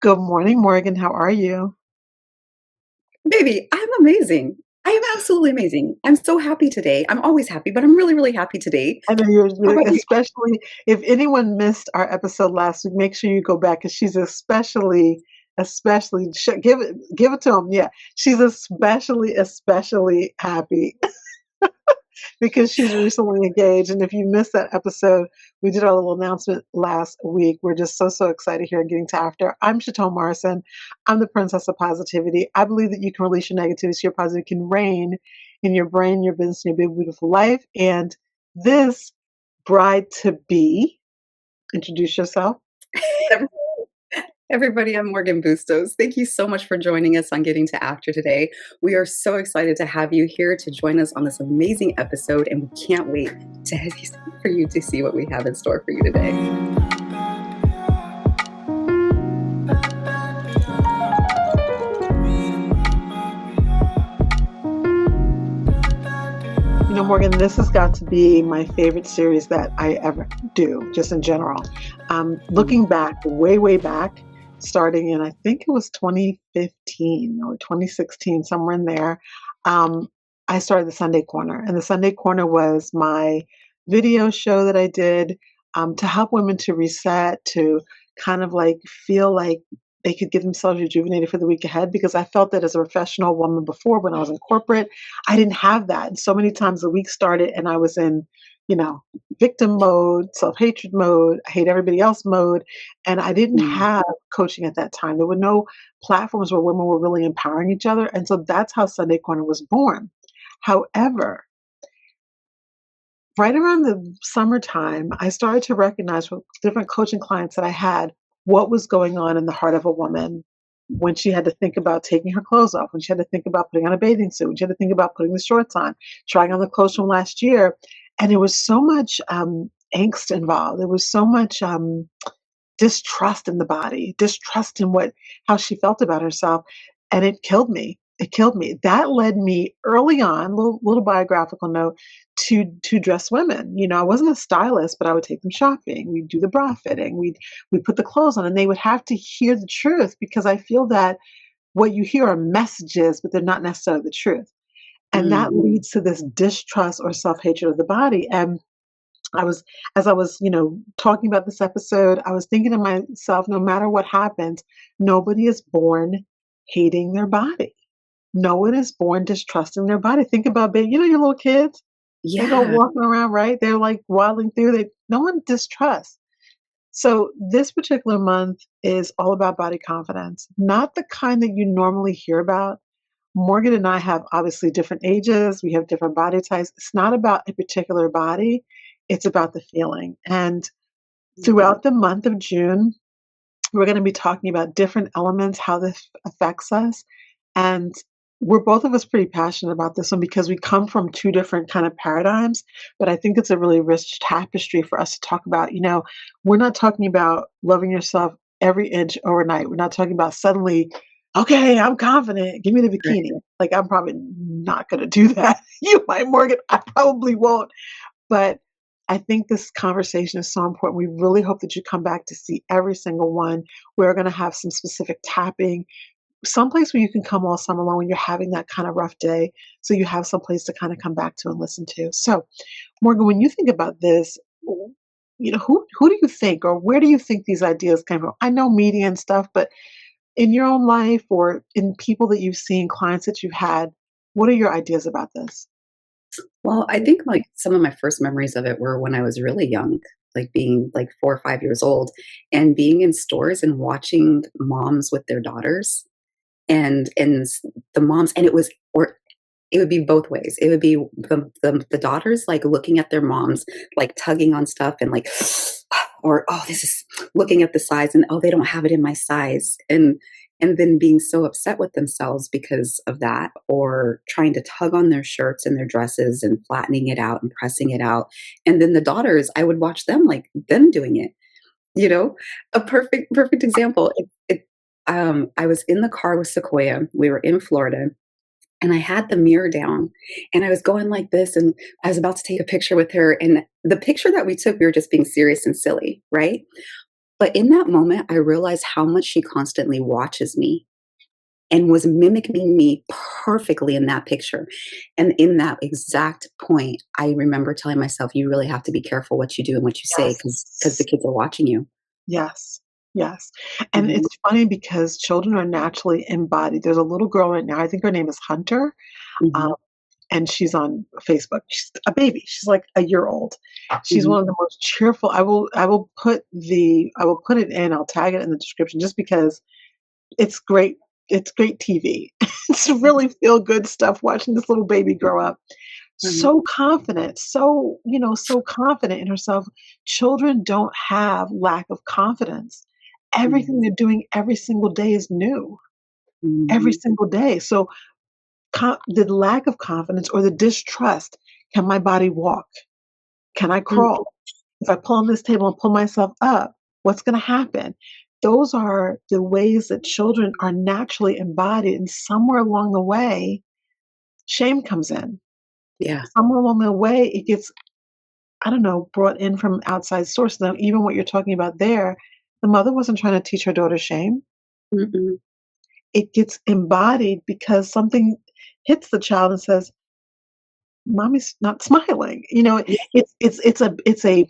Good morning, Morgan. How are you? Baby, I'm amazing. I am absolutely amazing. I'm so happy today. I'm always happy, but I'm really, really happy today. I know How you're about you? especially if anyone missed our episode last week, make sure you go back because she's especially give it to him. Yeah, she's especially happy because she's recently engaged. And if you missed that episode, we did our little announcement last week. We're just so excited here and getting to after. I'm Chatone Morrison. I'm the princess of positivity. I believe that you can release your negativity so your positivity can reign in your brain, your business, and your big, beautiful life. And this bride to be, introduce yourself. Everybody, I'm Morgan Bustos. Thank you so much for joining us on Getting to After today. We are so excited to have you here to join us on this amazing episode, and we can't wait for you to see what we have in store for you today. Morgan, this has got to be my favorite series that I ever do, just in general. Mm. Looking back, way back, starting in, I think it was 2015 or 2016, somewhere in there, um, I started the Sunday Corner. And the Sunday Corner was my video show that I did to help women to reset, to kind of like feel like they could get themselves rejuvenated for the week ahead because I felt that as a professional woman before when I was in corporate, I didn't have that. And so many times the week started and I was in, you know, victim mode, self hatred mode, I hate everybody else mode. And I didn't Mm. have coaching at that time. There were no platforms where women were really empowering each other. And so that's how Sunday Corner was born. However, right around the summertime, I started to recognize with different coaching clients that I had what was going on in the heart of a woman when she had to think about taking her clothes off, when she had to think about putting on a bathing suit, when she had to think about putting the shorts on, trying on the clothes from last year. And there was so much angst involved. There was so much distrust in the body, distrust in how she felt about herself, and it killed me. It killed me. That led me early on, little biographical note, to dress women. I wasn't a stylist, but I would take them shopping. We'd do the bra fitting. We'd put the clothes on, and they would have to hear the truth because I feel that what you hear are messages, but they're not necessarily the truth. And that Mm. leads to this distrust or self hatred of the body. And I was, as I was, talking about this episode, I was thinking to myself, no matter what happens, nobody is born hating their body. No one is born distrusting their body. Think about baby, your little kids, they go Yeah. walking around, right? They're like waddling through. No one distrusts. So this particular month is all about body confidence, not the kind that you normally hear about. Morgan and I have obviously different ages, we have different body types. It's not about a particular body, it's about the feeling. And throughout the month of June, we're going to be talking about different elements, how this affects us. And we're both of us pretty passionate about this one because we come from two different kind of paradigms. But I think it's a really rich tapestry for us to talk about. We're not talking about loving yourself every inch overnight. We're not talking about suddenly, okay, I'm confident, give me the bikini. Right. Like, I'm probably not going to do that. You might, Morgan. I probably won't. But I think this conversation is so important. We really hope that you come back to see every single one. We're going to have some specific tapping, someplace where you can come all summer long when you're having that kind of rough day. So you have some place to kind of come back to and listen to. So, Morgan, when you think about this, who do you think or where do you think these ideas came from? I know media and stuff, but in your own life or in people that you've seen, clients that you've had, what are your ideas about this? Well, I think like some of my first memories of it were when I was really young, like being like 4 or 5 years old and being in stores and watching moms with their daughters and the moms, and it would be both ways. It would be the daughters like looking at their moms, like tugging on stuff and like, or oh, this is looking at the size and oh, they don't have it in my size, and then being so upset with themselves because of that, or trying to tug on their shirts and their dresses and flattening it out and pressing it out. And then the daughters, I would watch them like them doing it. You know, a perfect example. I was in the car with Sequoia. We were in Florida and I had the mirror down and I was going like this and I was about to take a picture with her. And the picture that we took, we were just being serious and silly, right? But in that moment, I realized how much she constantly watches me and was mimicking me perfectly in that picture. And in that exact point, I remember telling myself, "You really have to be careful what you do and what you say because the Yes. kids are watching you." Yes. Yes. And Mhm, it's funny because children are naturally embodied. There's a little girl right now, I think her name is Hunter, um, mhm, and she's on Facebook. She's a baby. She's like a year old. She's mhm. one of the most cheerful. I will put it in, I'll tag it in the description just because it's great. It's great TV. It's really feel good stuff watching this little baby grow up. Right. So confident, so, so confident in herself. Children don't have lack of confidence. Everything Mhm, they're doing every single day is new, every mhm, single day. So, the lack of confidence or the distrust, can my body walk? Can I mm, crawl? If I pull on this table and pull myself up, what's going to happen? Those are the ways that children are naturally embodied. And somewhere along the way, shame comes in. yeah, Somewhere along the way, it gets, I don't know, brought in from outside sources. Now, even what you're talking about there, the mother wasn't trying to teach her daughter shame. mm-mm, It gets embodied because something hits the child and says, "Mommy's not smiling." yeah, It's a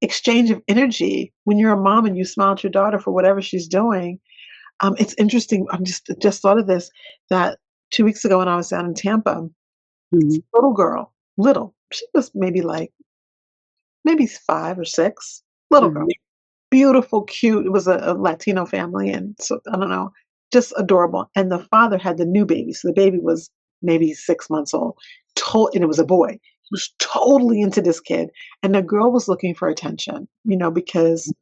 exchange of energy when you're a mom and you smile at your daughter for whatever she's doing. It's interesting. I'm just thought of this, that 2 weeks ago when I was down in Tampa, mhm, little girl, little, she was maybe 5 or 6, little girl. mhm, Beautiful, cute. It was a Latino family, and so I don't know, just adorable. And the father had the new baby, so the baby was maybe 6 months old. And it was a boy. He was totally into this kid, and the girl was looking for attention, because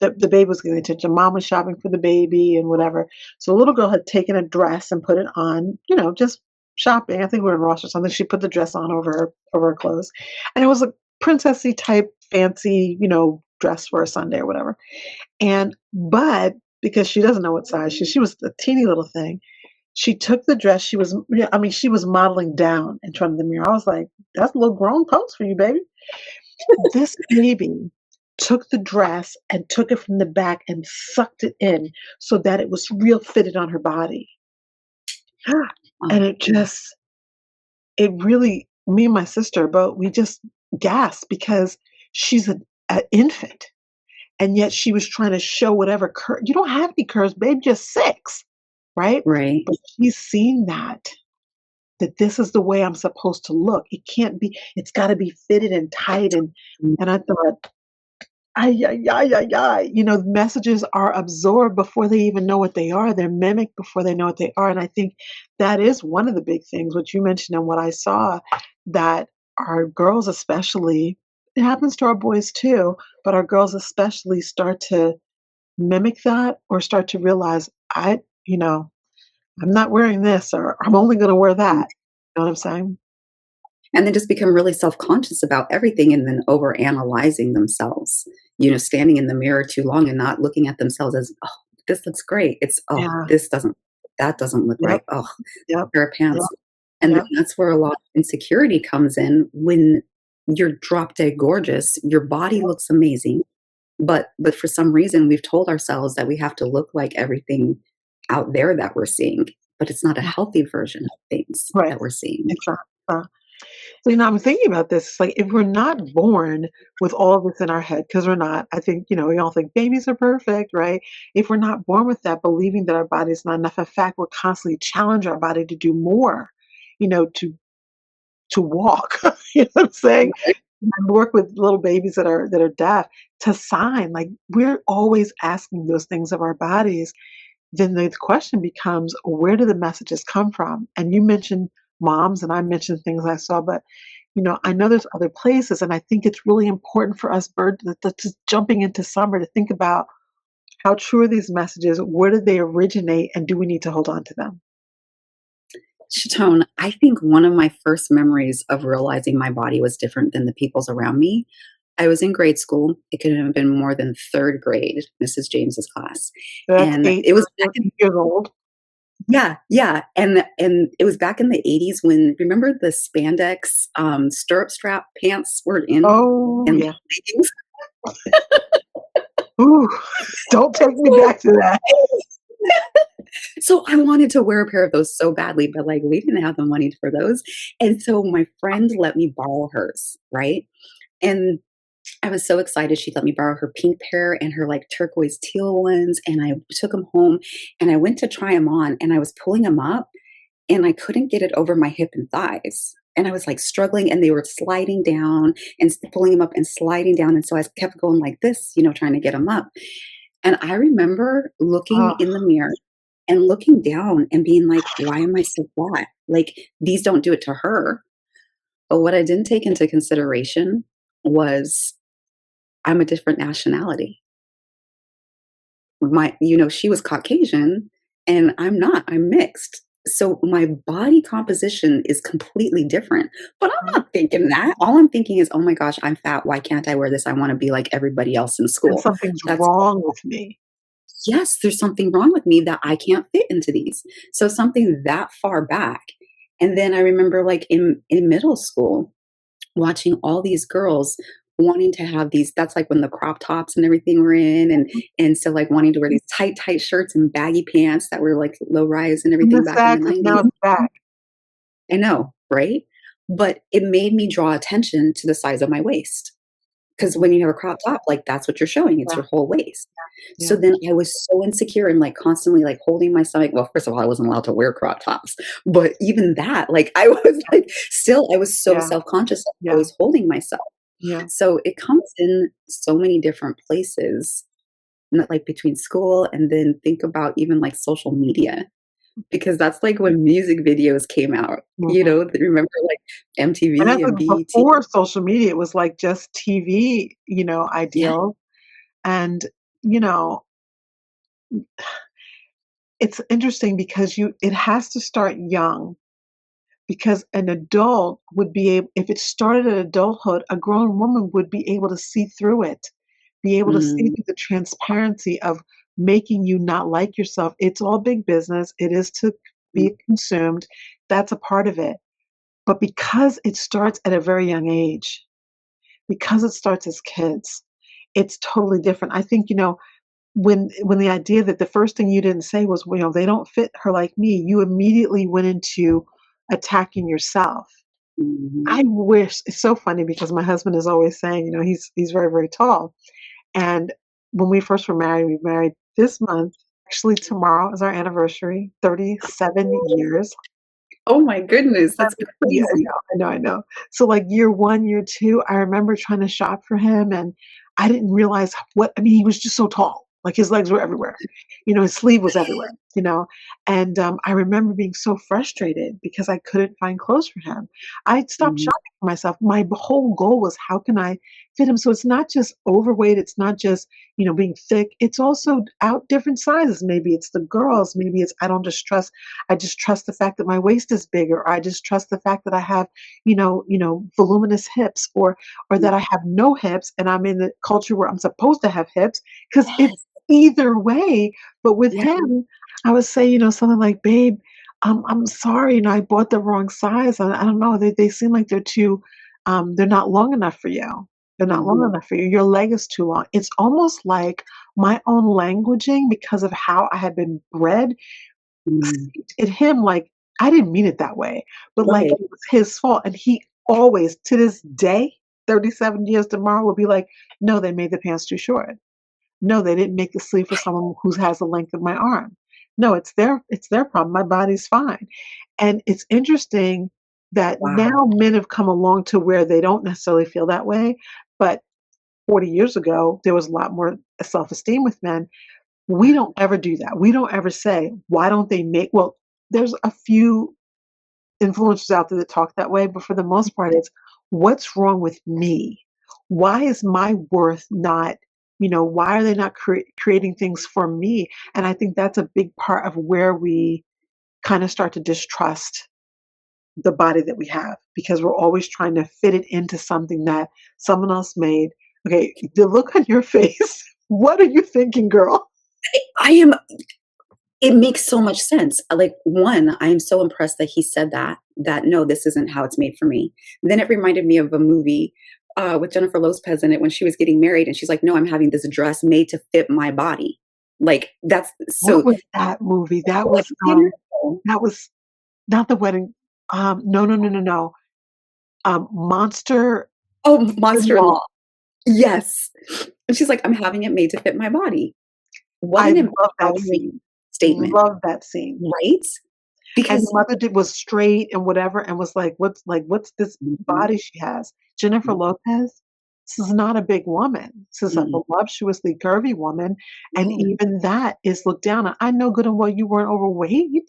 the baby was getting attention. Mom was shopping for the baby and whatever. So the little girl had taken a dress and put it on, just shopping. I think we were in Ross or something. She put the dress on over her clothes, and it was a princessy type fancy, dress for a Sunday or whatever. And but because she doesn't know what size she was a teeny little thing. She took the dress. Yeah, I mean, she was modeling down in front of the mirror. I was like, "That's a little grown pose for you, baby." This baby took the dress and took it from the back and sucked it in so that it was real fitted on her body. oh, And it really, me and my sister, but we just gasped because she's an infant. And yet she was trying to show whatever curve. You don't have any curves, babe, just 6, right? right. But she's seen that this is the way I'm supposed to look. It can't be, it's got to be fitted and tight. And I thought, ay, ay, ay, ay, ay. Messages are absorbed before they even know what they are. They're mimicked before they know what they are. And I think that is one of the big things, what you mentioned and what I saw, that our girls, especially, it happens to our boys too, but our girls especially start to mimic that or start to realize, I'm not wearing this or I'm only going to wear that. You know what I'm saying? And then just become really self-conscious about everything and then over analyzing themselves, standing in the mirror too long and not looking at themselves as, "Oh, this looks great." It's, "Oh, Yeah. that doesn't look Yep. right. Oh, Yep. pair of Yep. pants." And then Yep. that's where a lot of insecurity comes in when you're drop dead gorgeous, your body Yep. looks amazing, but for some reason, we've told ourselves that we have to look like everything out there that we're seeing, but it's not a Yeah. healthy version of things Right. that we're seeing. Exactly. So, I'm thinking about this. It's like if we're not born with all of this in our head, because we're not, I think, we all think babies are perfect, right? If we're not born with that, believing that our body is not enough, in fact, we're constantly challenge our body to do more, to walk. You know what I'm saying? I work with little babies that are deaf to sign. Like we're always asking those things of our bodies. Then the question becomes, where do the messages come from? And you mentioned moms, and I mentioned things I saw, but I know there's other places, and I think it's really important for us bird that's just jumping into summer to think about how true are these messages, where did they originate, and do we need to hold on to them? Chatone, I think one of my first memories of realizing my body was different than the people's around me, I was in grade school. It couldn't have been more than 3rd grade, Mrs. James's class. So that's And eight it was back or in, 8 years old. yeah, yeah, and it was back in the '80s when, remember the spandex, stirrup strap pants were in Oh and yeah. leggings? Ooh, don't take me back to that. So I wanted to wear a pair of those so badly, but like we didn't have the money for those. And so my friend let me borrow hers, right? And I was so excited. She let me borrow her pink pair and her like turquoise teal ones. And I took them home and I went to try them on and I was pulling them up and I couldn't get it over my hip and thighs. And I was like struggling and they were sliding down and pulling them up and sliding down. And so I kept going like this, trying to get them up. And I remember looking Oh, in the mirror and looking down and being like, why am I so flat? Like, these don't do it to her. But what I didn't take into consideration was I'm a different nationality. She was Caucasian and I'm not, I'm mixed. So my body composition is completely different. But I'm right. not thinking that. All I'm thinking is, oh my gosh, I'm fat. Why can't I wear this? I want to be like everybody else in And school. something's That's wrong with me. Yes, there's something wrong with me that I can't fit into these. So something that far back. And then I remember like in middle school watching all these girls wanting to have these that's like when the crop tops and everything were in and so like wanting to wear these tight shirts and baggy pants that were like low rise and And everything it's back in sad the because now 90s. it's back. I know, right? But it made me draw attention to the size of my waist. Because Mhm. when you have a crop top, like, that's what you're showing, it's Yeah, your whole waist. So yeah. then I was so insecure and, like, constantly, like, holding my stomach. Well, first of all, I wasn't allowed to wear crop tops, but even that, like, I was, like, still I was so Yeah, self-conscious, I yeah, was holding myself. yeah. So it comes in so many different places, not like, between school and then think about even, like, social media, because that's, like, when music videos came out, Mhm. remember, like, And that's MTV and like BET? before social media, it was like just TV, Yeah. ideal. And, you know, it's interesting because it has to start young because an adult would be able, if it started at adulthood, a grown woman would be able to see through it, be able to see Mm, through the transparency of making you not like yourself. It's all big business. It is to mm, be consumed. That's a part of it. But because it starts at a very young age, because it starts as kids, it's totally different. I think, when the idea that the first thing you didn't say was, well, they don't fit her like me, you immediately went into attacking yourself. mhm. I wish it's so funny because my husband is always saying, he's very, very tall. And when we first were married, we married this month. Actually, tomorrow is our anniversary, 37 years. Oh my goodness, that's Yeah, I crazy. know, I know, I know. So, like, year 1, year 2, I remember trying to shop for him, and I didn't realize he was just so tall, like, his legs were everywhere. His sleeve was everywhere. And, I remember being so frustrated because I couldn't find clothes for him. I stopped Mhm, shopping for myself. My whole goal was, how can I fit him? So it's not just overweight, it's not just, being thick, it's also out different sizes. Maybe it's the girls, maybe it's I just trust the fact that my waist is bigger. I just trust the fact that I have, voluminous hips, or mm. that I have no hips and I'm in the culture where I'm supposed to have hips because it's Yes, either way. But with yeah, him, I would say, something like, babe, I'm sorry, I bought the wrong size. I don't know. They seem like they're not long enough for you. They're not long mhm, enough for you. Your leg is too long. It's almost like my own languaging because of how I had been bred mm. seeped in him like I didn't mean it that way, but like Right. it was his fault. And he always, to this day, 37 years tomorrow, will be like, no, they made the pants too short. No, they didn't make the sleeve for someone who has the length of my arm. No, it's their problem. My body's fine. And it's interesting that Wow. now men have come along to where they don't necessarily feel that way. But 40 years ago, there was a lot more self-esteem with men. We don't ever do that. We don't ever say, "Why don't they make" well, there's a few influencers out there that talk that way, but for the most part, it's, "What's wrong with me? Why is my worth not why are they not creating things for me?" And I think that's a big part of where we kinda start to distrust the body that we have, because we're always trying to fit it into something that someone else made. Okay, the look on your face, what are you thinking, girl? I am It makes so much sense. Like, 1, I am so impressed that he said that, no, this isn't how it's made for me. Then it reminded me of a movie, with Jennifer Lopez in it when she was getting married, and she's like, "No, I'm having this dress made to fit my body." Like that's What so was that movie? like beautiful. That was not The Wedding. No, no, no, no, no. Monster Oh, in-law. Monster-in-Law. Yes. And she's like, "I'm having it made to fit my body." What I an love that empowering scene. statement, Love that scene. right? And the Because mother was straight and whatever, and was what's this mhm, body she has? Jennifer mhm, Lopez. This is not a big woman. This is a mm, voluptuously curvy woman, and yeah, even that is looked down on. I know good and well you weren't overweight.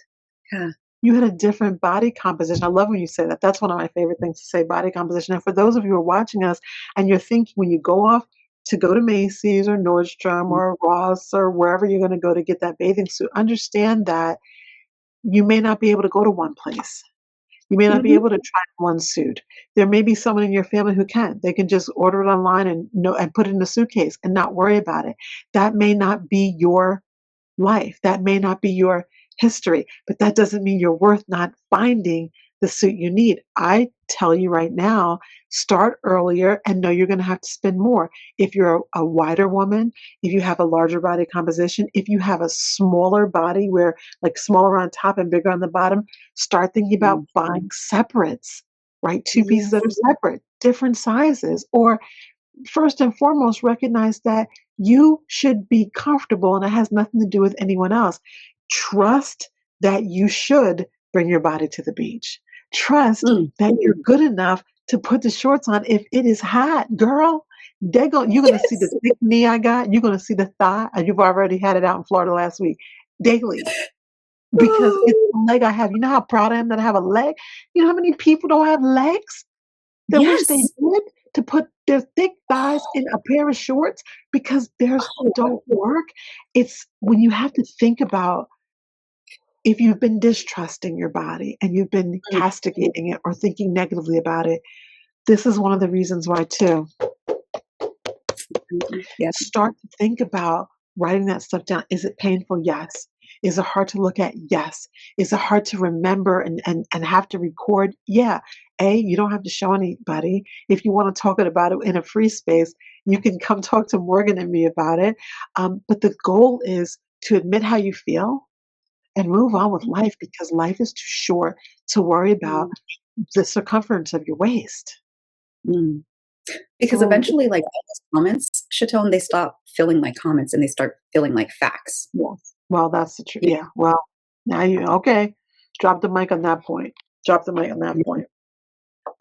yeah, You had a different body composition. I love when you say that. That's one of my favorite things to say, body composition. And for those of you who are watching us and you're thinking when you go off to go to Macy's or Nordstrom mm, or Ross or wherever you're going to go to get that bathing suit, understand that you may not be able to go to one place. You may not be mhm, able to try one suit. There may be someone in your family who can. They can just order it online and know and put it in a suitcase and not worry about it. That may not be your life. That may not be your history, but that doesn't mean you're worth not finding the suit you need. I tell you right now, start earlier and know you're going to have to spend more. If you're a wider woman, if you have a larger body composition, if you have a smaller body where like smaller on top and bigger on the bottom, start thinking about mm, buying separates, right? Two pieces that yes, are separate, different sizes, or first and foremost, recognize that you should be comfortable and it has nothing to do with anyone else. Trust that you should bring your body to the beach. Trust mm, that you're good enough to put the shorts on if it is hot, girl. You're gonna see the yes, thick knee I got. You're gonna see the thigh, and you've already had it out in Florida last week. Daily, because it's oh, the leg I have. You know how proud I am that I have a leg. You know how many people don't have legs? That wish they yes, did to put their thick thighs in a pair of shorts because theirs oh, don't work. It's when you have to think about if you've been distrusting your body and you've been mm, castigating it or thinking negatively about it, this is one of the reasons why too. mhm, yeah, Start to think about writing that stuff down. Is it painful? Yes. Is it hard to look at? Yes. Is it hard to remember and have to record? Yeah. You don't have to show anybody. If you want to talk about it in a free space, you can come talk to Morgan and me about it. But the goal is to admit how you feel and move on with life because life is too short to worry about mm, the circumference of your waist. mm. Because Oh, eventually, like, all those comments, Chatone, they stop feeling like comments and they start feeling like facts. yes. Well, that's the truth. You Yeah. Well, now you okay. Drop the mic on that point. Drop the mic on that know? point.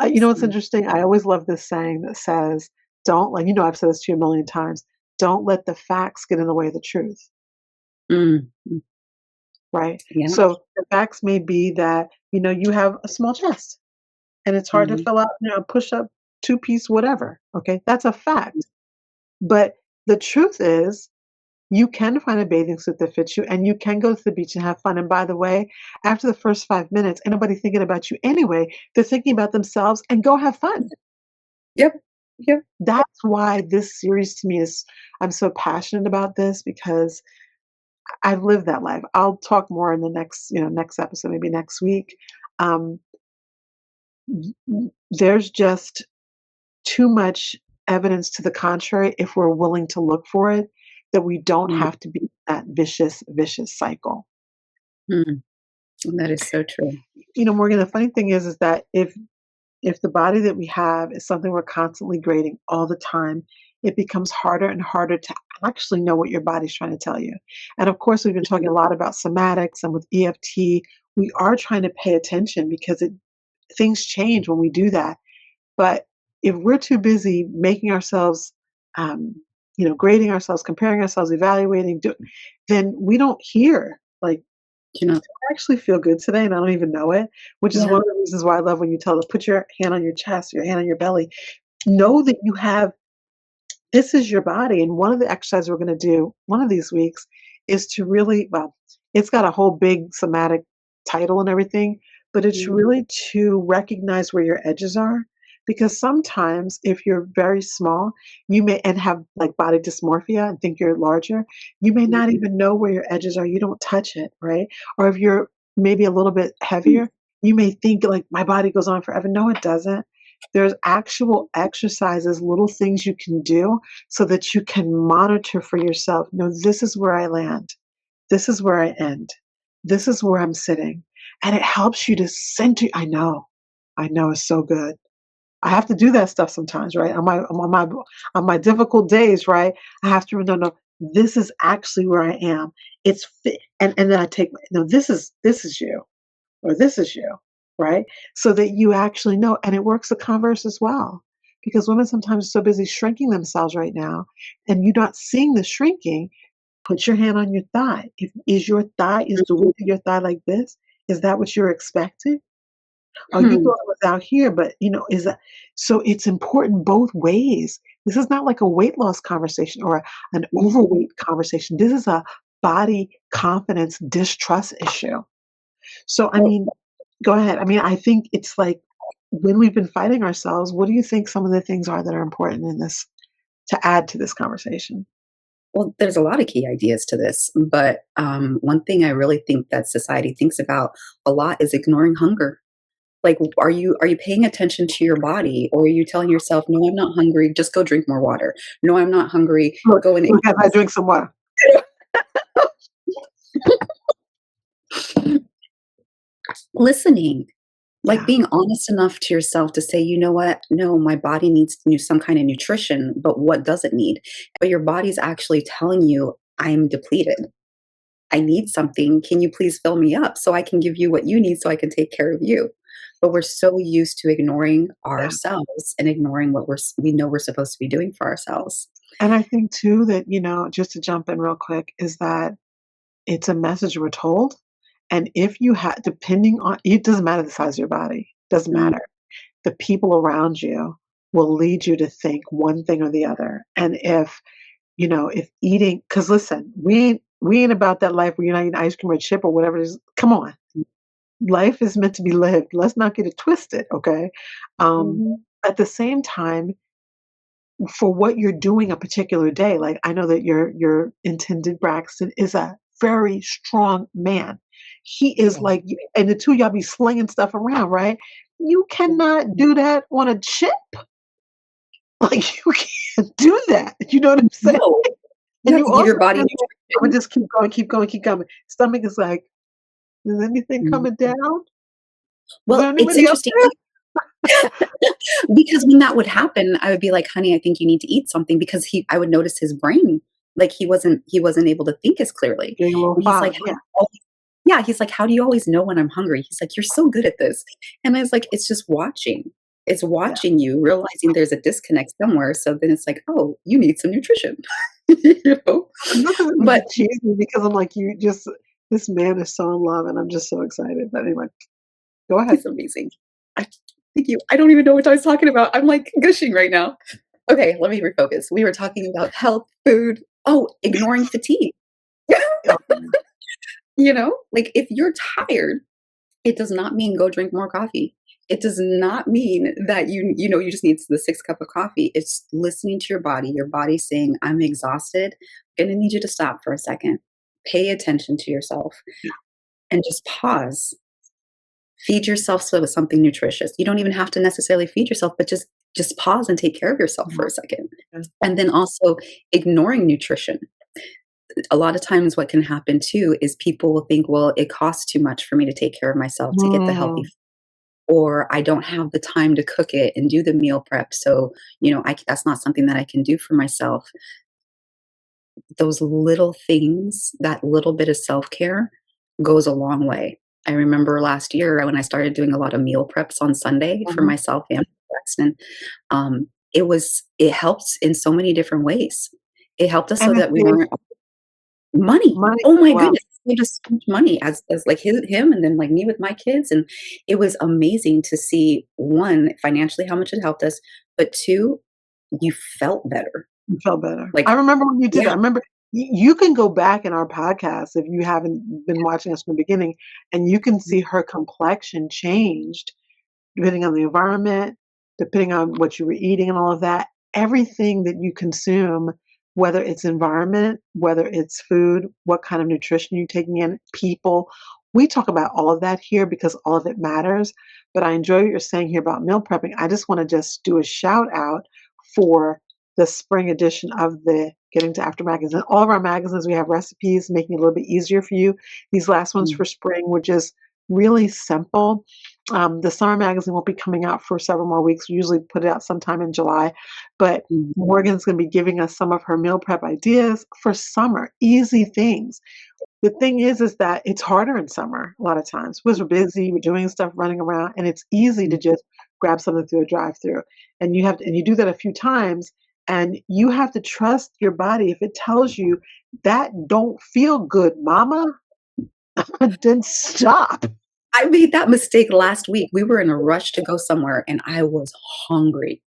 You know what's So, interesting? I always love this saying that says, "Don't like." You know, I've said this to you a million times. Don't let the facts get in the way of the truth. mm, mm, Right. yeah, So the facts may be that you have a small chest and it's hard to mhm, fill out. Push up, two piece, whatever. Okay, that's a fact. But the truth is, you can find a bathing suit that fits you and you can go to the beach and have fun. And by the way, after the first 5 minutes, ain't nobody thinking about you anyway. They're thinking about themselves and go have fun. yep, yep, That's why this series to me is, I'm so passionate about this because I've lived that life. I'll talk more in the next episode, maybe next week. Um, there's just too much evidence to the contrary if we're willing to look for it, that we don't mm, have to be in that vicious cycle. mm, that is so true. Morgan, the funny thing is that if the body that we have is something we're constantly grading all the time, it becomes harder and harder to actually know what your body's trying to tell you. And of course, we've been talking a lot about somatics and with EFT, we are trying to pay attention because things change when we do that. But if we're too busy making ourselves, grading ourselves, comparing ourselves, evaluating, then we don't hear like You know? I actually feel good today and I don't even know it, which is Yeah, one of the reasons why I love when you tell us put your hand on your chest, your hand on your belly. Know that you have this is your body. And one of the exercises we're going to do one of these weeks is to really, well, it's got a whole big somatic title and everything, but it's mm, really to recognize where your edges are. Because sometimes if you're very small, you may and have like body dysmorphia and think you're larger, you may not mhm, even know where your edges are. You don't touch it, right? Or if you're maybe a little bit mm, heavier, you may think like my body goes on forever. No, it doesn't. There's actual exercises, little things you can do so that you can monitor for yourself. No, this is where I land. This is where I end. This is where I'm sitting. And it helps you to center. I know it's so good. I have to do that stuff sometimes, right? On my difficult days, right? I have to remember, no, this is actually where I am. It's fit, and then I take no, this is you, or this is you, right? So that you actually know, and it works the converse as well. Because women sometimes are so busy shrinking themselves right now, and you're not seeing the shrinking. Put your hand on your thigh. If is your thigh is the width of your thigh like this? Is that what you're expecting? Oh, you Hmm. thought it was out here, but is that so it's important both ways. This is not like a weight loss conversation or an overweight conversation. This is a body confidence distrust issue. So, I Well, mean, go ahead. I mean, I think it's like when we've been fighting ourselves, what do you think some of the things are that are important in this to add to this conversation? well, there's a lot of key ideas to this, but one thing I really think that society thinks about a lot is ignoring hunger. Like, are you paying attention to your body, or are you telling yourself, "No, I'm not hungry. Just go drink more water. No, I'm not hungry. Look, Go and eat look as I drink some water. this." Listening, like Yeah, being honest enough to yourself to say, you know what? No, my body needs some kind of nutrition, but what does it need? But your body's actually telling you, I am depleted. I need something. Can you please fill me up so I can give you what you need so I can take care of you? But we're so used to ignoring yeah. ourselves and ignoring what we know we're supposed to be doing for ourselves. And I think too that, just to jump in real quick, is that it's a message we're told. And if you have, depending on, it doesn't matter the size of your body, doesn't Mm, matter. The people around you will lead you to think one thing or the other. And if eating, because listen, we ain't about that life where you're not eating ice cream or chip or whatever it is. Come on. Life is meant to be lived. Let's not get it twisted, okay? Um, mhm. at the same time, for what you're doing a particular day, like I know that your intended Braxton is a very strong man. He is Yeah. like, and the two of y'all be slinging stuff around, right? You cannot do that on a chip. Like you can't do that. You know what I'm saying? No, you And have you to give also your body can't say, I'm gonna nutrition. just keep going, keep going, keep coming. Stomach is like, is anything Mhm. coming down? Is there Well, it's anybody up interesting there? because when that would happen, I would be like, "Honey, I think you need to eat something," because I would notice his brain, like, he wasn't able to think as clearly. Getting a little And he's like, fog, "How do yeah. you always" Yeah, he's like, "How do you always know when I'm hungry?" He's like, "You're so good at this." And I was like, "It's just watching. It's Yeah. watching you, realizing there's a disconnect somewhere, so then it's like, oh, you need some nutrition." You know? I'm not gonna But get cheesy because I'm like, you just this man is so in love and I'm just so excited. But anyway, go ahead. he's amazing. I Thank you. I don't even know what I was talking about. I'm, like, gushing right now. Okay, let me refocus. We were talking about health, food. Oh, ignoring fatigue. Okay. You know? Like, if you're tired, it does not mean go drink more coffee. It does not mean that you just need the 6 cup of coffee. It's listening to your body saying, "I'm exhausted. I'm gonna need you to stop for a second. Pay attention to yourself Yeah. and just pause. Feed yourself with something nutritious." You don't even have to necessarily feed yourself, but just pause and take care of yourself for Yeah. a second. Yeah. And then also ignoring nutrition. A lot of times what can happen too is people will think, "Well, it costs too much for me to take care of myself to get the healthy Mm. or I don't have the time to cook it and do the meal prep. So, that's not something that I can do for myself." Those little things, that little bit of self care goes a long way. I remember last year when I started doing a lot of meal preps on Sunday for Mhm. myself and Braxton, it helped in so many different ways. It helped us And so it that we saves weren't money. money Oh as my well. goodness, it saved us so much money as like him and then like me with my kids, and it was amazing to see, 1, financially how much it helped us, but 2, you felt better. You felt better. Like I remember when you did yeah, that. I remember you can go back in our podcast if you haven't been watching us from the beginning, and you can see her complexion changed depending on the environment, depending on what you were eating and all of that. Everything that you consume, whether it's environment, whether it's food, what kind of nutrition you're taking in, people, We talk about all of that here because all of it matters. But I enjoy what you're saying here about meal prepping. I just want to just do a shout out for the spring edition of the Getting to After magazine. All of our magazines, we have recipes, making it a little bit easier for you. These last ones Mm, for spring were just really simple. The summer magazine won't be coming out for several more weeks. We usually put it out sometime in July, but mm, Morgan's going to be giving us some of her meal prep ideas for summer, easy things. The thing is that it's harder in summer a lot of times because we're busy, we're doing stuff, running around, and it's easy to mm. just grab something through a drive-through. And you do that a few times, and you have to trust your body. If it tells you that don't feel good, mama, then stop. I made that mistake last week. We were in a rush to go somewhere and I was hungry.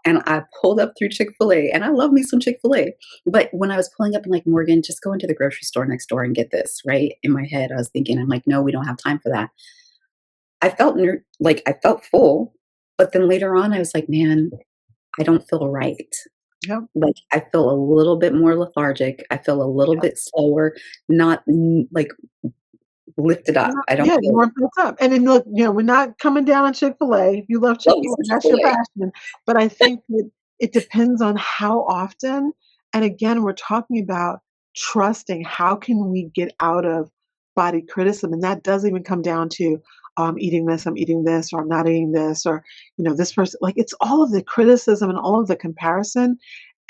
And I pulled up through Chick-fil-A and I love me some Chick-fil-A. But when I was pulling up, I'm like, Morgan, just go into the grocery store next door and get this, right? In my head, I was thinking, I'm like, no, we don't have time for that. I felt full, but then later on, I was like, man, I don't feel right. Yep. Like I feel a little bit more lethargic. I feel a little bit slower, not like lifted up. I don't Yeah, you feel weren't built up. And then look, we're not coming down on Chick-fil-A. If you love love me Chick-fil-A, some that's your Chick-fil-A. passion. But I think that it depends on how often. And again, we're talking about trusting. How can we get out of body criticism? And that does even come down to I'm eating this, or I'm not eating this, or this person. Like it's all of the criticism and all of the comparison.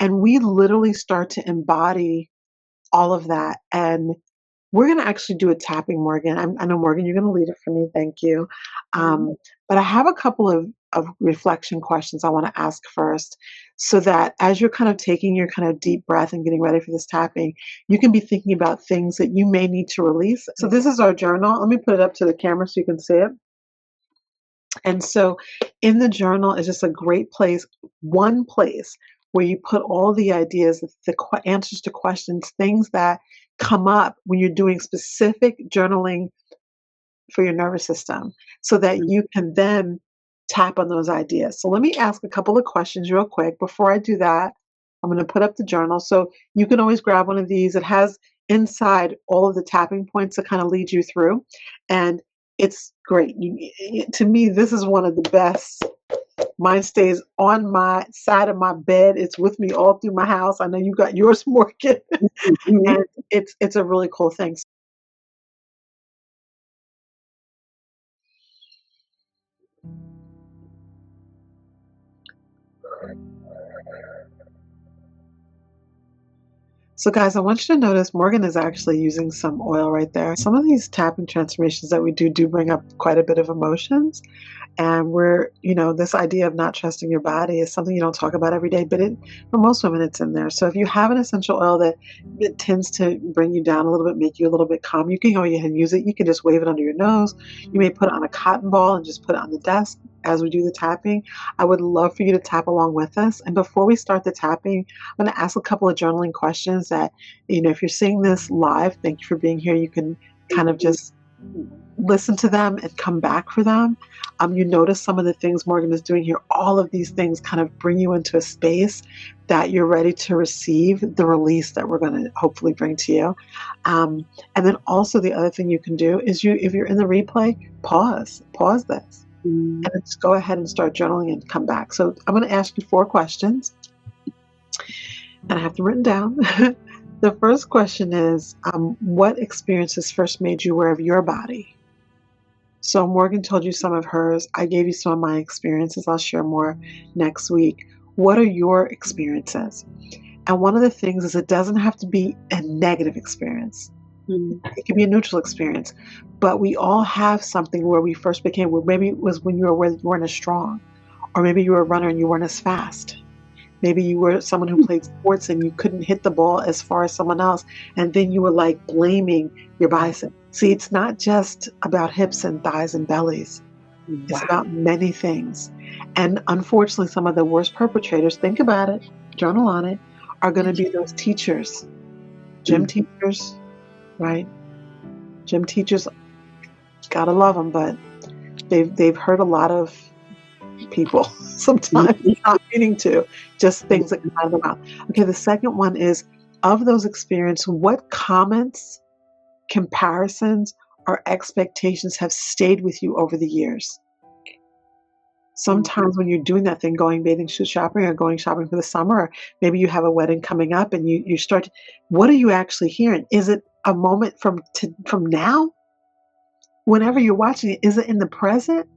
And we literally start to embody all of that. And we're going to actually do a tapping, Morgan. I know, Morgan, you're going to lead it for me. Thank you. Mhm. But I have a couple of reflection questions I want to ask first so that as you're kind of taking your kind of deep breath and getting ready for this tapping, you can be thinking about things that you may need to release. So this is our journal. Let me put it up to the camera so you can see it. And so in the journal is just a great place, one place where you put all the ideas, the answers to questions, things that come up when you're doing specific journaling for your nervous system so that Mhm. you can then tap on those ideas. So let me ask a couple of questions real quick. Before I do that, I'm going to put up the journal. So you can always grab one of these. It has inside all of the tapping points to kind of lead you through. And it's great. To me, this is one of the best. Mine stays on my side of my bed. It's with me all through my house. I know you got yours, Morgan, Mhm. and it's a really cool thing. So, guys, I want you to notice Morgan is actually using some oil right there. Some of these tapping transformations that we do bring up quite a bit of emotions. And this idea of not trusting your body is something you don't talk about every day, but for most women, it's in there. So if you have an essential oil that tends to bring you down a little bit, make you a little bit calm, you can go ahead and use it. You can just wave it under your nose. You may put it on a cotton ball and just put it on the desk as we do the tapping. I would love for you to tap along with us. And before we start the tapping, I'm going to ask a couple of journaling questions that, if you're seeing this live, thank you for being here. You can kind of just listen to them and come back for them. You notice some of the things Morgan is doing here. All of these things kind of bring you into a space that you're ready to receive the release that we're going to hopefully bring to you. And then also the other thing you can do is if you're in the replay, pause this, Mm. and then just go ahead and start journaling and come back. So I'm going to ask you 4 questions, and I have them written down. The first question is, what experiences first made you aware of your body? So Morgan told you some of hers. I gave you some of my experiences. I'll share more next week. What are your experiences? And one of the things is it doesn't have to be a negative experience. Mm. It can be a neutral experience. But we all have something where we first became, where maybe it was when you weren't as strong, or maybe you were a runner and you weren't as fast. Maybe you were someone who played sports and you couldn't hit the ball as far as someone else. And then you were like blaming your bicep. See, it's not just about hips and thighs and bellies. It's Wow. about many things. And unfortunately, some of the worst perpetrators, think about it, journal on it, are going to be those teachers, gym Mm. teachers, right? Gym teachers, gotta love them, but they've hurt a lot of people sometimes, not meaning to, just things that come out of their mouth. Okay, the second one is, of those experiences, what comments, comparisons, our expectations have stayed with you over the years. Sometimes when you're doing that thing, going bathing suit shopping or going shopping for the summer, or maybe you have a wedding coming up and you start, what are you actually hearing? Is it a moment from now? Whenever you're watching it, is it in the present?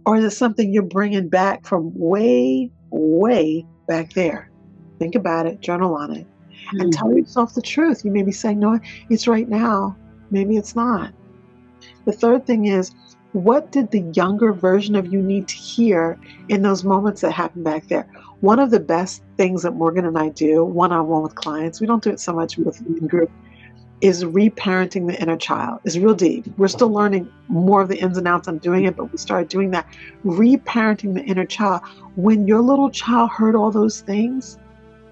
Or is it something you're bringing back from way, way back there? Think about it, journal on it, and tell yourself the truth. You may be saying, no, it's right now. Maybe it's not. The third thing is, what did the younger version of you need to hear in those moments that happened back there? One of the best things that Morgan and I do one-on-one with clients, we don't do it so much in group, is reparenting the inner child. It's real deep. We're still learning more of the ins and outs on doing it, but we started doing that. Reparenting the inner child. When your little child heard all those things,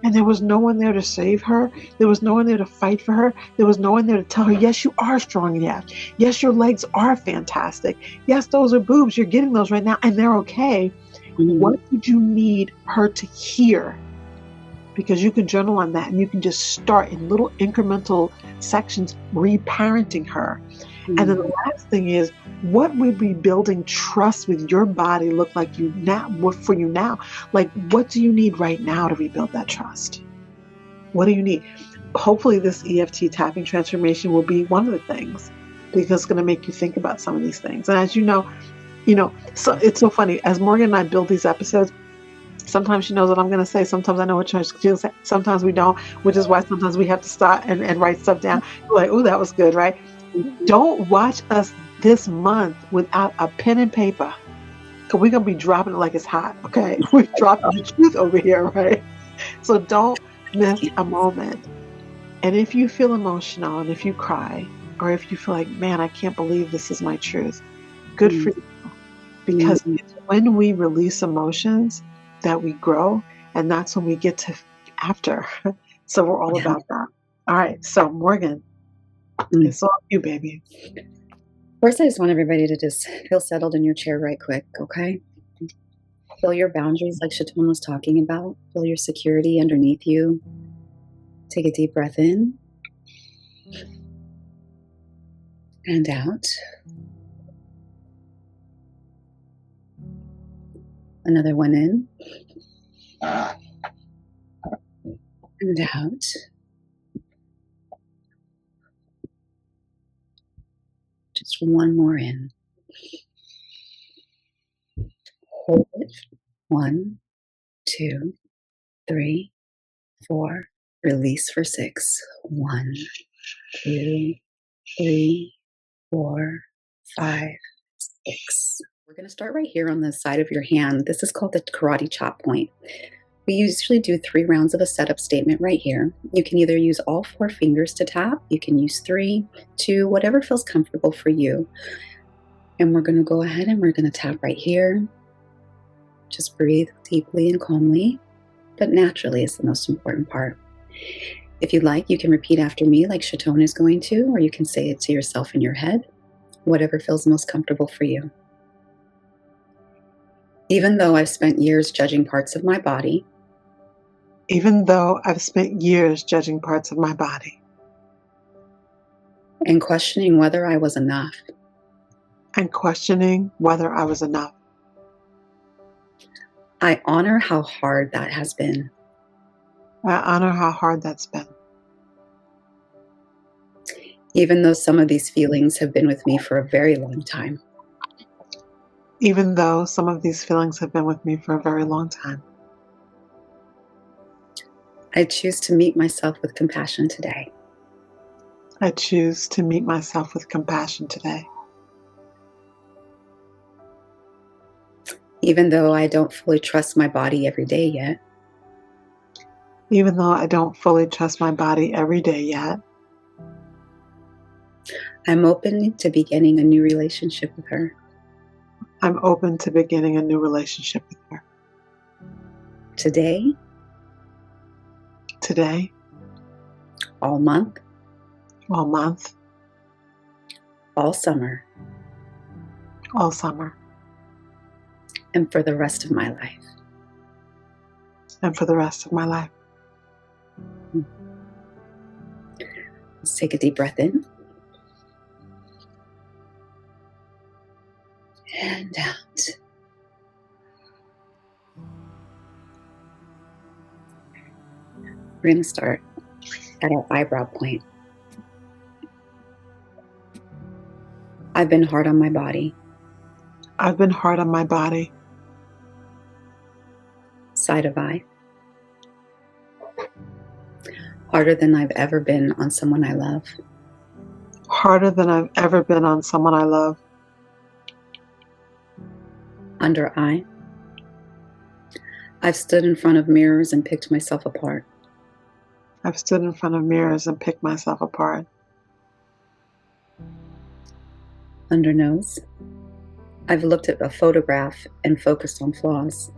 and there was no one there to save her, there was no one there to fight for her, there was no one there to tell her, yes, you are strong enough. Yes, your legs are fantastic. Yes, those are boobs. You're getting those right now, and they're okay. What did you need her to hear? Because you can journal on that and you can just start in little incremental sections reparenting her. And then the last thing is, what would rebuilding trust with your body look like for you now? Like, what do you need right now to rebuild that trust? What do you need? Hopefully this EFT tapping transformation will be one of the things, because it's going to make you think about some of these things. And as you know, so it's so funny. As Morgan and I build these episodes, sometimes she knows what I'm going to say. Sometimes I know what she'll say. Sometimes we don't, which is why sometimes we have to stop and write stuff down. You're like, oh, that was good, right? Don't watch us this month without a pen and paper, because we're going to be dropping it like it's hot, okay? We're dropping the truth over here, right? So don't miss a moment. And if you feel emotional and if you cry, or if you feel like, man, I can't believe this is my truth, good for you. Because it's when we release emotions that we grow, and that's when we get to after. So we're all about that. All right. So Morgan, it's all you, baby. First, I just want everybody to just feel settled in your chair right quick, okay? Feel your boundaries like Chatone was talking about. Feel your security underneath you. Take a deep breath in and out. Another one in and out. Just one more in. Hold it. 1, 2, 3, 4. Release for 6. 1, 2, 3, 4, 5, 6. We're going to start right here on the side of your hand. This is called the karate chop point. We usually do 3 rounds of a setup statement right here. You can either use all 4 fingers to tap. You can use 3, 2, whatever feels comfortable for you. And we're going to go ahead and we're going to tap right here. Just breathe deeply and calmly, but naturally is the most important part. If you'd like, you can repeat after me like Chatone is going to, or you can say it to yourself in your head, whatever feels most comfortable for you. Even though I've spent years judging parts of my body, even though I've spent years judging parts of my body, and questioning whether I was enough, I honor how hard that has been. I honor how hard that's been. Even though some of these feelings have been with me for a very long time. Even though some of these feelings have been with me for a very long time. I choose to meet myself with compassion today. I choose to meet myself with compassion today. Even though I don't fully trust my body every day yet. Even though I don't fully trust my body every day yet. I'm open to beginning a new relationship with her. I'm open to beginning a new relationship with her. Today. All month. All summer. And for the rest of my life. Let's take a deep breath in. And out. We're going to start at our eyebrow point. I've been hard on my body. I've been hard on my body. Side of eye. Harder than I've ever been on someone I love. Harder than I've ever been on someone I love. Under eye. I've stood in front of mirrors and picked myself apart. I've stood in front of mirrors and picked myself apart. Under nose. I've looked at a photograph and focused on flaws.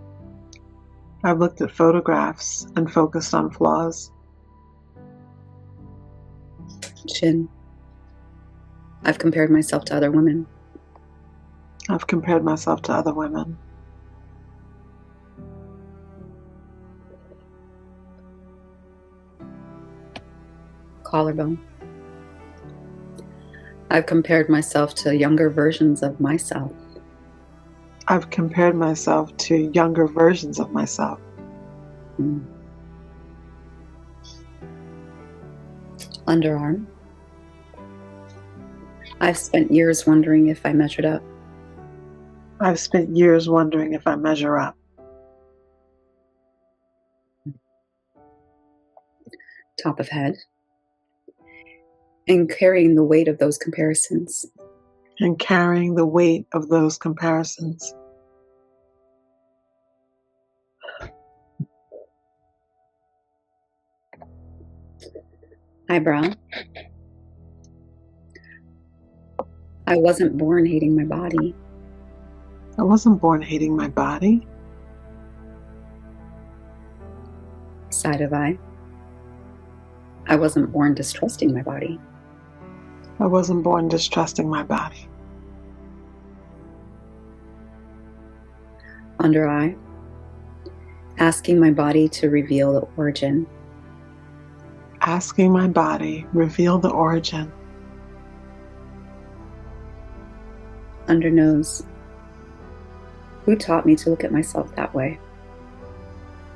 I've looked at photographs and focused on flaws. Chin. I've compared myself to other women. I've compared myself to other women. Collarbone. I've compared myself to younger versions of myself. I've compared myself to younger versions of myself. Underarm. I've spent years wondering if I measured up. I've spent years wondering if I measure up. Top of head. And carrying the weight of those comparisons. And carrying the weight of those comparisons. Eyebrow. I wasn't born hating my body. I wasn't born hating my body. Side of eye. I wasn't born distrusting my body. I wasn't born distrusting my body. Under eye. Asking my body to reveal the origin. Asking my body, reveal the origin. Under nose. Who taught me to look at myself that way?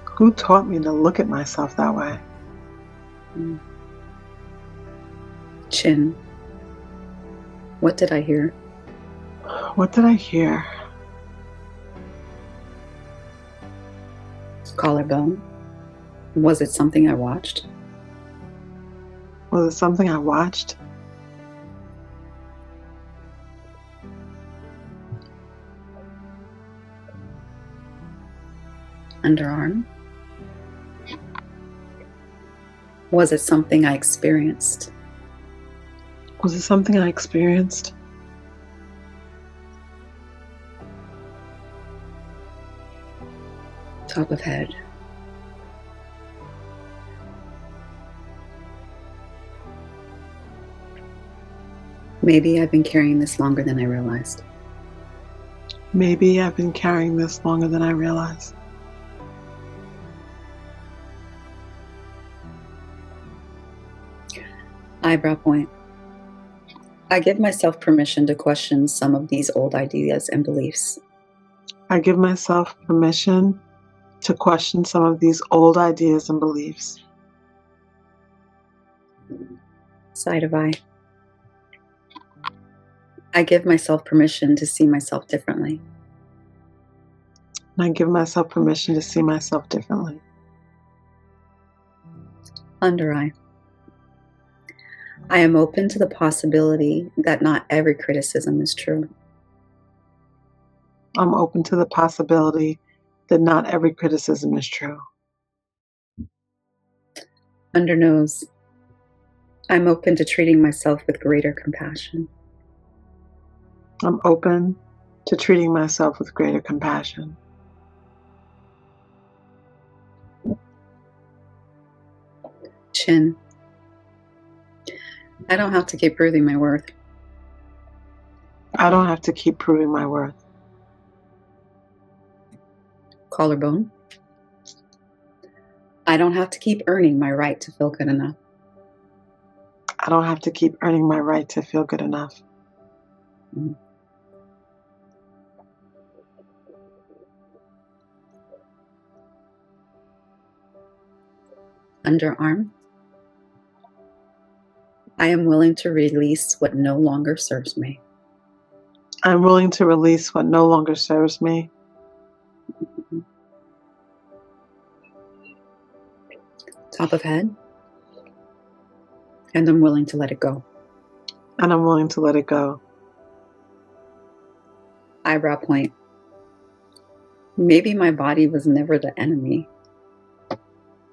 Who taught me to look at myself that way? Chin. What did I hear? What did I hear? Collarbone. Was it something I watched? Was it something I watched? Underarm. Was it something I experienced? Was it something I experienced? Top of head. Maybe I've been carrying this longer than I realized. Maybe I've been carrying this longer than I realized. Eyebrow point. I give myself permission to question some of these old ideas and beliefs. I give myself permission to question some of these old ideas and beliefs. Side of eye. I give myself permission to see myself differently. And I give myself permission to see myself differently. Under eye. I am open to the possibility that not every criticism is true. I'm open to the possibility that not every criticism is true. Under nose. I'm open to treating myself with greater compassion. I'm open to treating myself with greater compassion. Chin. I don't have to keep proving my worth. I don't have to keep proving my worth. Collarbone. I don't have to keep earning my right to feel good enough. I don't have to keep earning my right to feel good enough. Underarm. I am willing to release what no longer serves me. I'm willing to release what no longer serves me. Top of head. And I'm willing to let it go. And I'm willing to let it go. Eyebrow point. Maybe my body was never the enemy.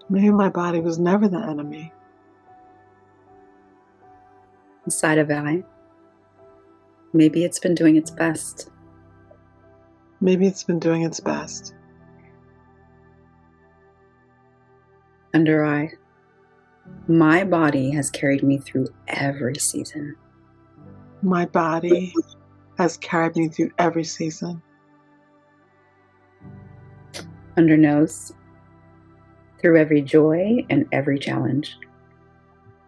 Maybe my body was never the enemy. Side of eye. Maybe it's been doing its best. Maybe it's been doing its best. Under eye. My body has carried me through every season. My body has carried me through every season. Under nose. Through every joy and every challenge.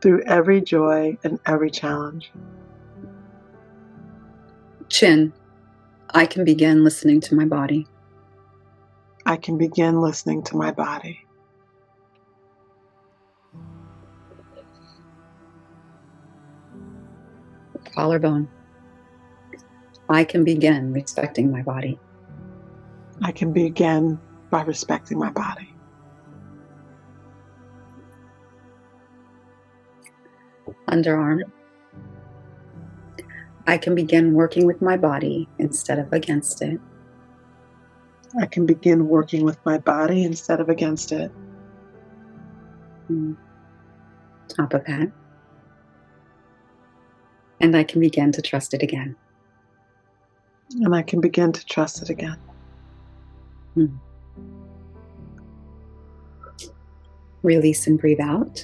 Through every joy and every challenge. Chin. I can begin listening to my body. I can begin listening to my body. Collarbone. I can begin respecting my body. I can begin by respecting my body. Underarm. I can begin working with my body instead of against it. I can begin working with my body instead of against it. Top of head. And I can begin to trust it again. And I can begin to trust it again. Release and breathe out.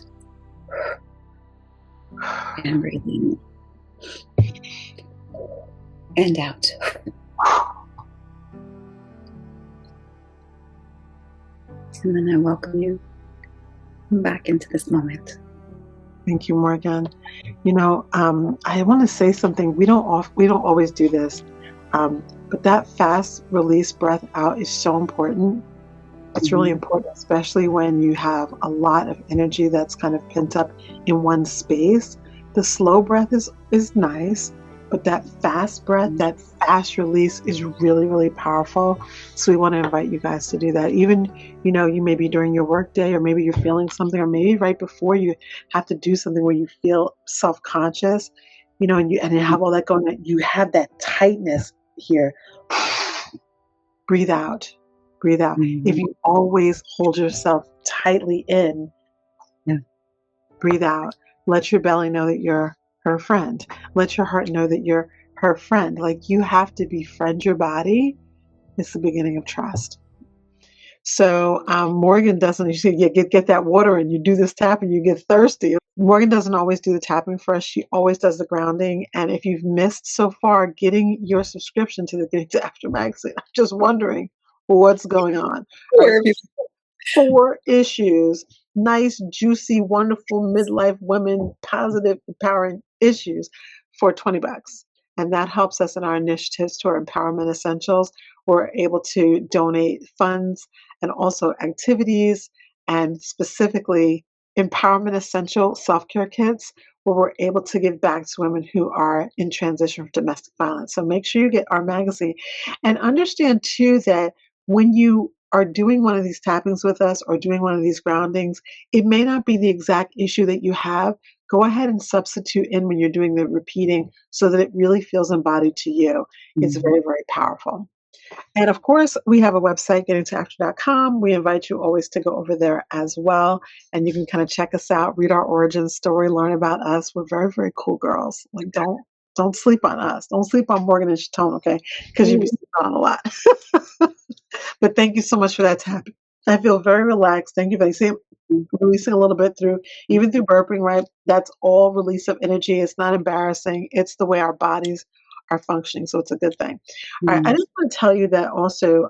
And breathe in. And out. And then I welcome you back into this moment. Thank you, Morganne. You know, I want to say something. We don't always do this, but that fast release breath out is so important. It's really important, especially when you have a lot of energy that's kind of pent up in one space. The slow breath is nice, but that fast breath, that fast release is really, really powerful. So we want to invite you guys to do that. Even, you know, you may be during your work day, or maybe you're feeling something, or maybe right before you have to do something where you feel self-conscious, you know, and you have all that going on. You have that tightness here. Breathe out. Breathe out. If you always hold yourself tightly in, breathe out. Let your belly know that you're her friend. Let your heart know that you're her friend. Like, you have to befriend your body. It's the beginning of trust. So Morganne doesn't, you say, get that water and you do this tap and you get thirsty. Morganne doesn't always do the tapping for us. She always does the grounding. And if you've missed so far getting your subscription to the Getting to After magazine, I'm just wondering what's going on. Right, 4 issues, nice, juicy, wonderful midlife women, positive, empowering issues for $20. And that helps us in our initiatives to our Empowerment Essentials. We're able to donate funds and also activities, and specifically Empowerment Essential self-care kits, where we're able to give back to women who are in transition from domestic violence. So make sure you get our magazine, and understand too that when you are doing one of these tappings with us or doing one of these groundings, it may not be the exact issue that you have. Go ahead and substitute in when you're doing the repeating so that it really feels embodied to you. It's very, very powerful. And of course, we have a website, gettingtoafter.com. We invite you always to go over there as well. And you can kind of check us out, read our origin story, learn about us. We're very, very cool girls. Like, don't sleep on us. Don't sleep on Morganne and Chatone, okay? Because you'll be sleeping on a lot. But thank you so much for that tap. I feel very relaxed. Thank you for releasing a little bit through, even through burping, right? That's all release of energy. It's not embarrassing. It's the way our bodies are functioning. So it's a good thing. All right. I just want to tell you that also,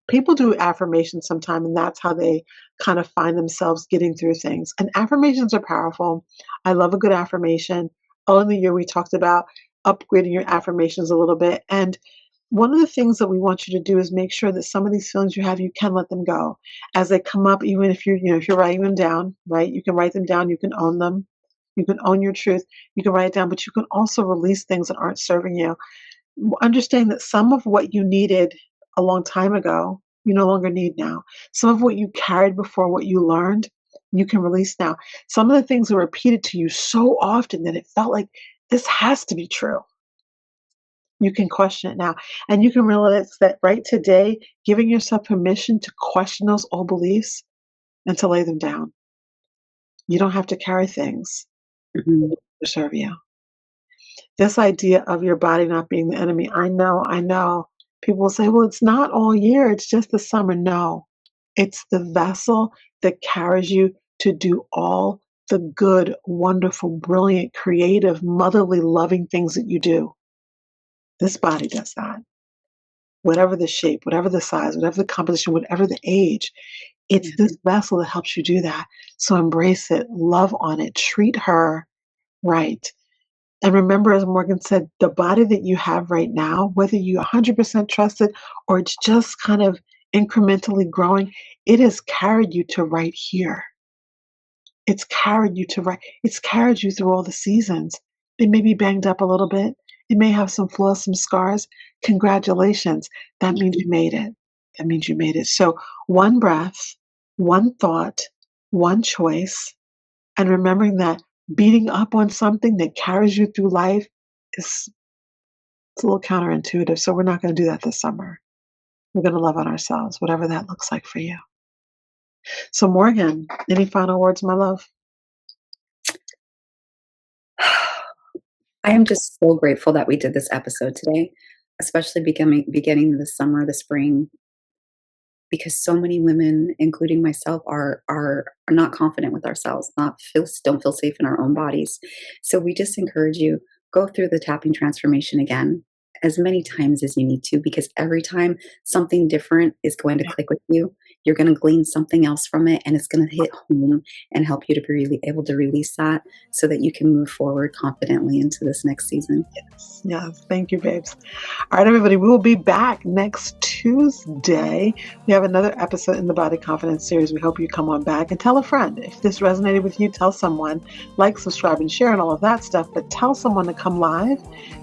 people do affirmations sometimes, and that's how they kind of find themselves getting through things. And affirmations are powerful. I love a good affirmation. In the year we talked about upgrading your affirmations a little bit. And one of the things that we want you to do is make sure that some of these feelings you have, you can let them go as they come up. Even if if you're writing them down, right? You can write them down. You can own them. You can own your truth. You can write it down, but you can also release things that aren't serving you. Understand that some of what you needed a long time ago, you no longer need now. Some of what you carried before, what you learned, you can release now. Some of the things are repeated to you so often that it felt like this has to be true. You can question it now. And you can realize that right today, giving yourself permission to question those old beliefs and to lay them down. You don't have to carry things Mhm. to serve you. This idea of your body not being the enemy, I know. People will say, well, it's not all year, it's just the summer. No, it's the vessel that carries you to do all the good, wonderful, brilliant, creative, motherly, loving things that you do. This body does that. Whatever the shape, whatever the size, whatever the composition, whatever the age, it's Yeah. this vessel that helps you do that. So embrace it, love on it, treat her right. And remember, as Morgan said, the body that you have right now, whether you 100% trust it or it's just kind of incrementally growing, it has carried you to right here. It's carried you to right. It's carried you through all the seasons. It may be banged up a little bit. It may have some flaws, some scars. Congratulations. That means you made it. That means you made it. So one breath, one thought, one choice, and remembering that beating up on something that carries you through life is it's a little counterintuitive. So we're not going to do that this summer. We're going to love on ourselves, whatever that looks like for you. So Morgan, any final words, my love? I am just so grateful that we did this episode today, especially beginning the summer, the spring, because so many women, including myself, are not confident with ourselves, not feel don't feel safe in our own bodies. So we just encourage you, go through the tapping transformation again as many times as you need to, because every time something different is going to Yeah. click with you, you're going to glean something else from it, and it's going to hit home and help you to be really able to release that so that you can move forward confidently into this next season. Yes. Thank you, babes. All right, everybody, we will be back next Tuesday. We have another episode in the Body Confidence series. We hope you come on back and tell a friend. If this resonated with you, tell someone. Like, subscribe, and share, and all of that stuff. But tell someone to come live.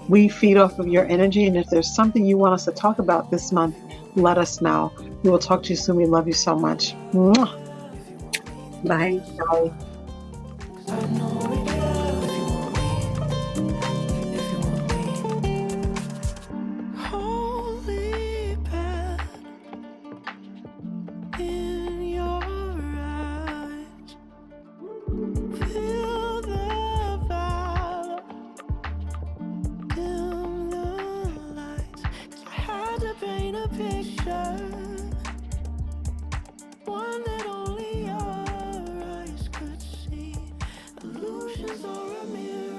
We feed off of your energy. And if there's something you want us to talk about this month, let us know. We will talk to you soon. We love you so much. Mwah. Bye. Bye. Holy bad in your eyes. Feel the vibe, dim the lights. If I had to paint a picture, one that only your eyes could see, illusions or a mirror.